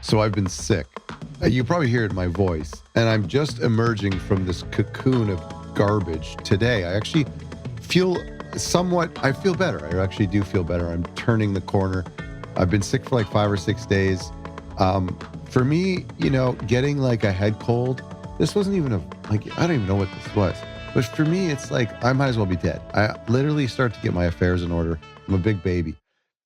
So I've been sick. You probably hear it in my voice. And I'm just emerging from this cocoon of garbage today. I actually feel I feel better. I actually do feel better. I'm turning the corner. I've been sick for like 5 or 6 days. Um, for me, getting like a head cold, this wasn't even I don't even know what this was. But for me, it's like I might as well be dead. I literally start to get my affairs in order. I'm a big baby.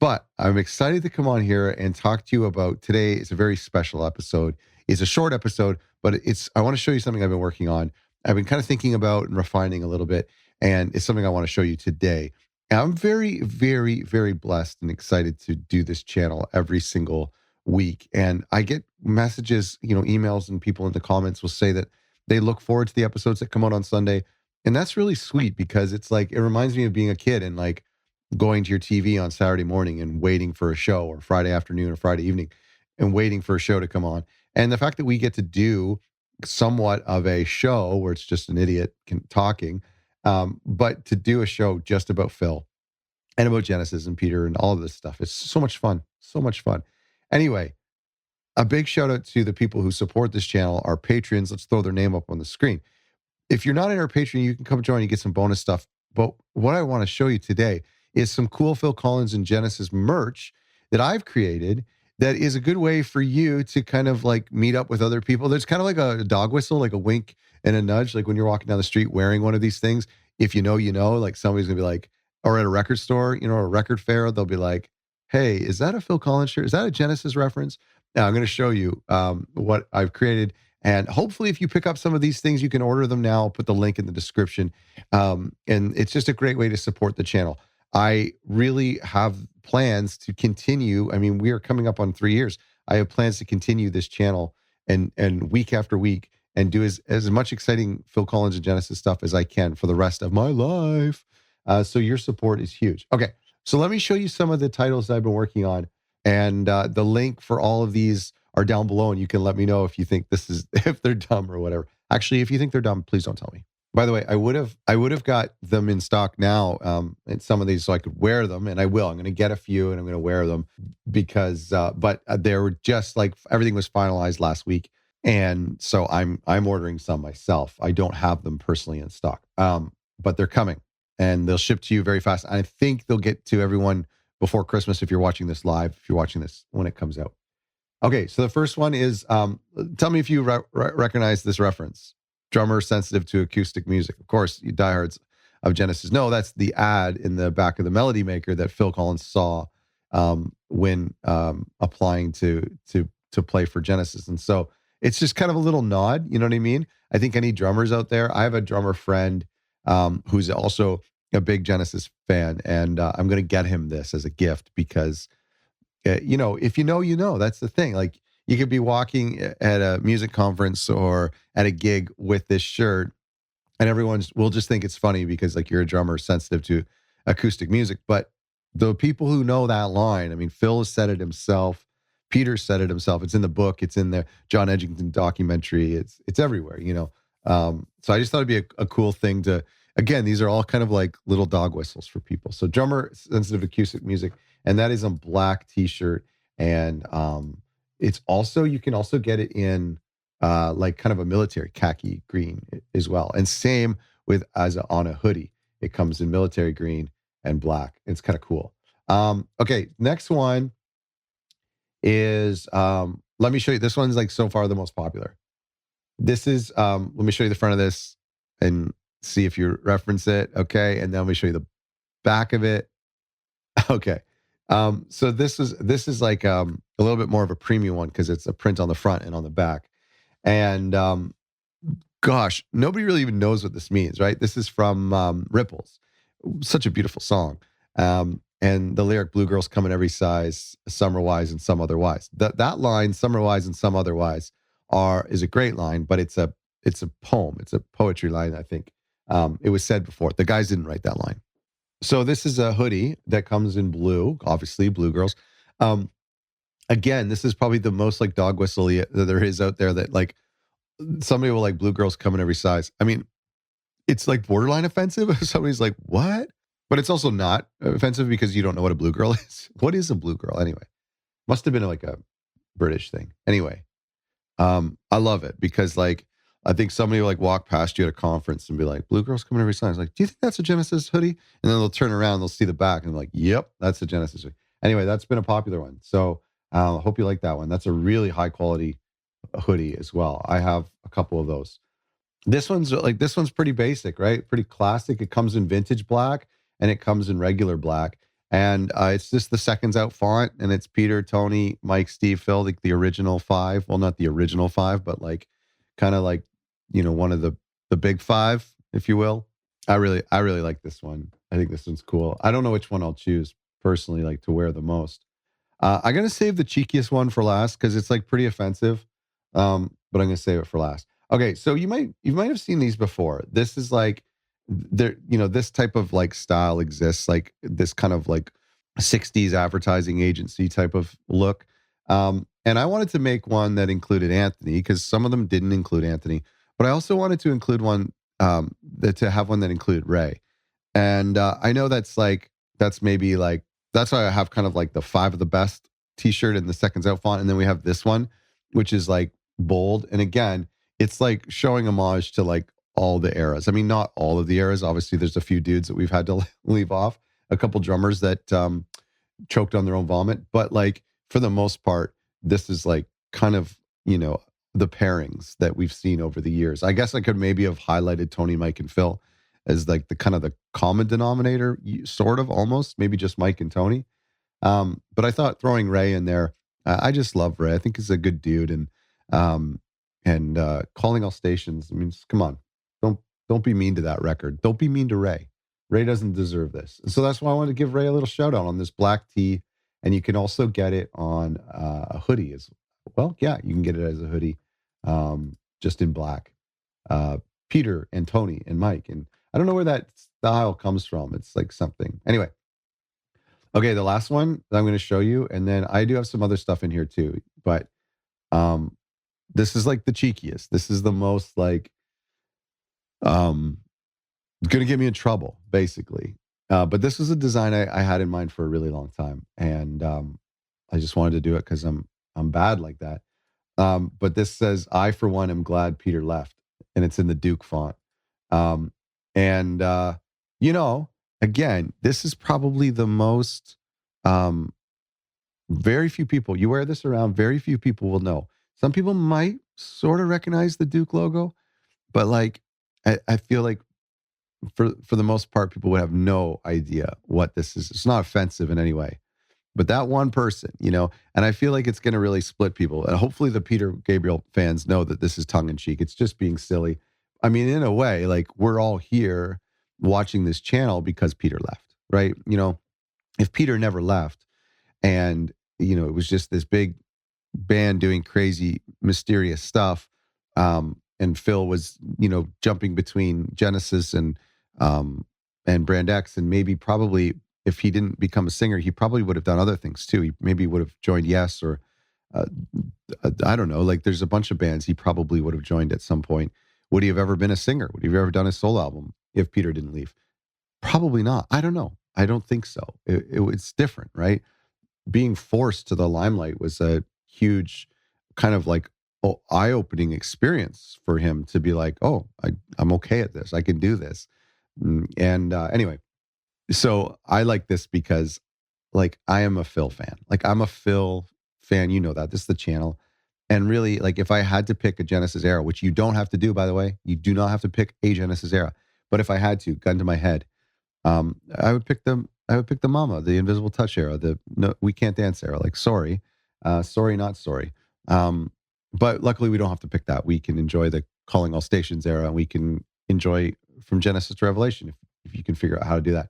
But I'm excited to come on here and talk to you about today. It's a very special episode. It's a short episode, but I want to show you something I've been working on. I've been kind of thinking about and refining a little bit, and it's something I want to show you today. And I'm very, very, very blessed and excited to do this channel every single week. And I get messages, emails, and people in the comments will say that they look forward to the episodes that come out on Sunday. And that's really sweet because it's like, it reminds me of being a kid and like going to your TV on Saturday morning and waiting for a show, or Friday afternoon or Friday evening and waiting for a show to come on. And the fact that we get to do somewhat of a show where it's just an idiot talking, but to do a show just about Phil and about Genesis and Peter and all of this stuff, it's so much fun. So much fun. Anyway, a big shout out to the people who support this channel, our patrons. Let's throw their name up on the screen. If you're not in our Patreon, you can come join. You get some bonus stuff. But what I want to show you today is some cool Phil Collins and Genesis merch that I've created that is a good way for you to kind of like meet up with other people. There's kind of like a dog whistle, like a wink and a nudge, like when you're walking down the street wearing one of these things. If you know, like somebody's gonna be like, or at a record store, a record fair, they'll be like, hey, is that a Phil Collins shirt? Is that a Genesis reference? Now I'm going to show you what I've created. And hopefully if you pick up some of these things, you can order them now. I'll put the link in the description. And it's just a great way to support the channel. I really have plans to continue. I mean, we are coming up on 3 years. I have plans to continue this channel and week after week and do as much exciting Phil Collins and Genesis stuff as I can for the rest of my life. So your support is huge. Okay, so let me show you some of the titles I've been working on. And the link for all of these are down below, and you can let me know if you think if they're dumb or whatever. Actually, if you think they're dumb, please don't tell me. By the way, I would have got them in stock now, and some of these so I could wear them, and I will. I'm going to get a few, and I'm going to wear them because, but they were just like everything was finalized last week, and so I'm ordering some myself. I don't have them personally in stock, but they're coming, and they'll ship to you very fast. I think they'll get to everyone before Christmas if you're watching this live, if you're watching this when it comes out. Okay, so the first one is, tell me if you recognize this reference. Drummer sensitive to acoustic music. Of course, you diehards of Genesis. No, that's the ad in the back of the Melody Maker that Phil Collins saw when applying to play for Genesis. And so it's just kind of a little nod, you know what I mean? I think any drummers out there, I have a drummer friend who's also a big Genesis fan, and I'm going to get him this as a gift because, if you know, that's the thing. Like you could be walking at a music conference or at a gig with this shirt, and everyone will just think it's funny because like you're a drummer sensitive to acoustic music. But the people who know that line, I mean, Phil has said it himself. Peter said it himself. It's in the book. It's in the John Edgington documentary. It's everywhere, So I just thought it'd be a cool thing to. Again, these are all kind of like little dog whistles for people. So drummer sensitive acoustic music, and that is a black t-shirt. And you can also get it in like kind of a military khaki green as well. And same with on a hoodie. It comes in military green and black. It's kind of cool. Okay, next one is let me show you. This one's like so far the most popular. This is let me show you the front of this and see if you reference it. Okay. And then let me show you the back of it. Okay. So this is like a little bit more of a premium one because it's a print on the front and on the back. And gosh, nobody really even knows what this means, right? This is from Ripples. Such a beautiful song. And the lyric, blue girls come in every size, summer wise and some otherwise. That line, summer wise and some otherwise, is a great line, but it's a poem. It's a poetry line, I think. It was said before. The guys didn't write that line. So this is a hoodie that comes in blue, obviously, blue girls. Again, this is probably the most like dog whistle that there is out there that like somebody will like blue girls come in every size. I mean, it's like borderline offensive. Somebody's like, what? But it's also not offensive because you don't know what a blue girl is. What is a blue girl anyway? Must have been like a British thing. Anyway, I love it because like I think somebody will like walk past you at a conference and be like, "Blue Girl's coming every Sunday." It's like, "Do you think that's a Genesis hoodie?" And then they'll turn around, they'll see the back, and they're like, "Yep, that's a Genesis hoodie." Anyway, that's been a popular one. So I hope you like that one. That's a really high quality hoodie as well. I have a couple of those. This one's pretty basic, right? Pretty classic. It comes in vintage black and it comes in regular black. And it's just the seconds out font, and it's Peter, Tony, Mike, Steve, Phil, like the original five. Well, not the original five, but like kind of like, one of the big five, if you will. I really like this one. I think this one's cool. I don't know which one I'll choose personally, like to wear the most. I'm gonna save the cheekiest one for last because it's like pretty offensive. But I'm gonna save it for last. Okay, so you might have seen these before. This is like there, this type of like style exists, like this kind of like 60s advertising agency type of look. And I wanted to make one that included Anthony because some of them didn't include Anthony, but I also wanted to include one to have one that included Ray. And I know that's maybe like that's why I have kind of like the five of the best T-shirt in the seconds out font, and then we have this one, which is like bold. And again, it's like showing homage to like all the eras. I mean, not all of the eras. Obviously, there's a few dudes that we've had to leave off, a couple drummers that choked on their own vomit, but like for the most part, this is like kind of the pairings that we've seen over the years. I guess I could maybe have highlighted Tony, Mike, and Phil as like the kind of the common denominator, sort of almost, maybe just Mike and Tony. But I thought throwing Ray in there, I just love Ray. I think he's a good dude, um, and calling all stations. I mean, come on, don't don't be mean to that record. Don't be mean to Ray. Ray doesn't deserve this. So that's why I wanted to give Ray a little shout out on this black tee, and you can also get it on a hoodie as well. Yeah, you can get it as a hoodie, just in black. Uh, Peter and Tony and Mike, and I don't know where that style comes from. It's like something. Anyway, okay, the last one that I'm going to show you, and then I do have some other stuff in here too. But um, this is like the cheekiest. This is the most like um, going to get me in trouble, basically. But this is a design I had in mind for a really long time, and I just wanted to do it because I'm bad like that. But this says, "I for one am glad Peter left," and it's in the Duke font. Um, and you know, again, this is probably the most. Um, Very few people. You wear this around. Very few people will know. Some people might sort of recognize the Duke logo, but like, I feel like for the most part, people would have no idea what this is. It's not offensive in any way, but that one person, and I feel like it's going to really split people. And hopefully, the Peter Gabriel fans know that this is tongue in cheek. It's just being silly. I mean, in a way, like we're all here watching this channel because Peter left, right? If Peter never left and, it was just this big band doing crazy, mysterious stuff. And Phil was, jumping between Genesis and Brand X, and maybe probably if he didn't become a singer, he probably would have done other things too. He maybe would have joined Yes or uh, I don't know. Like there's a bunch of bands he probably would have joined at some point. Would he have ever been a singer? Would he have ever done a solo album if Peter didn't leave? Probably not. I don't know. I don't think so. It's different, right? Being forced to the limelight was a huge kind of like eye-opening experience for him to be like, oh, I'm okay at this. I can do this. And anyway, so I like this because like I am a Phil fan. Like I'm a Phil fan. You know that. This is the channel. And really, like if I had to pick a Genesis era, which you don't have to do, by the way, you do not have to pick a Genesis era. But if I had to, gun to my head, I would pick them. I would pick the Mama, the Invisible Touch era, the no, We Can't Dance era. Like, sorry, sorry, not sorry. But luckily, we don't have to pick that. We can enjoy the Calling All Stations era, and we can enjoy from Genesis to Revelation if you can figure out how to do that.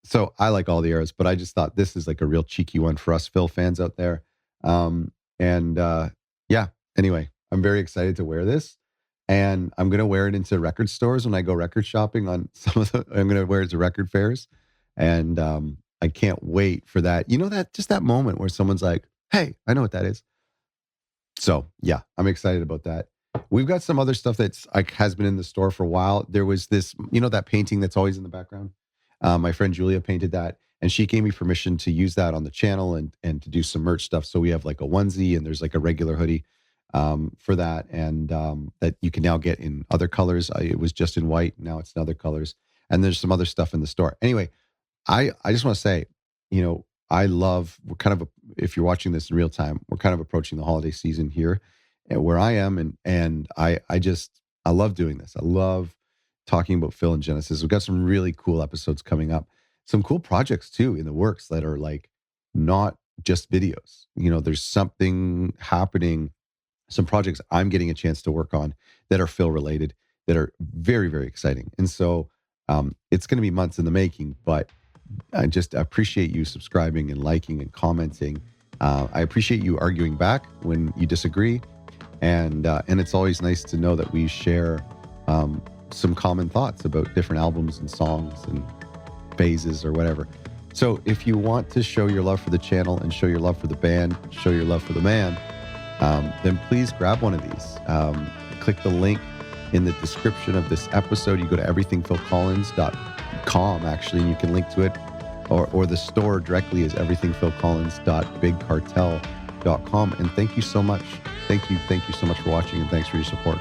So I like all the eras, but I just thought this is like a real cheeky one for us Phil fans out there. And yeah, anyway, I'm very excited to wear this. And I'm going to wear it into record stores when I go record shopping on some of I'm going to wear it to record fairs. And I can't wait for that. That just that moment where someone's like, hey, I know what that is. So yeah, I'm excited about that. We've got some other stuff that's like has been in the store for a while. There was this, that painting that's always in the background. My friend Julia painted that. And she gave me permission to use that on the channel and to do some merch stuff. So we have like a onesie and there's like a regular hoodie for that. And that you can now get in other colors. It was just in white. Now it's in other colors. And there's some other stuff in the store. Anyway, I just want to say, you know, I love, we're kind of, if you're watching this in real time, we're kind of approaching the holiday season here where I am. And I love doing this. I love talking about Phil and Genesis. We've got some really cool episodes coming up, some cool projects too in the works that are like not just videos. You know, there's something happening, some projects I'm getting a chance to work on that are Phil related, that are very, very exciting. And so it's going to be months in the making, but I just appreciate you subscribing and liking and commenting. I appreciate you arguing back when you disagree. And it's always nice to know that we share some common thoughts about different albums and songs and phases or whatever. So if you want to show your love for the channel and show your love for the band, show your love for the man, then please grab one of these. Click the link in the description of this episode. You go to everythingphilcollins.com actually, and you can link to it, or the store directly is everythingphilcollins.bigcartel.com. And thank you so much. Thank you so much for watching, and thanks for your support.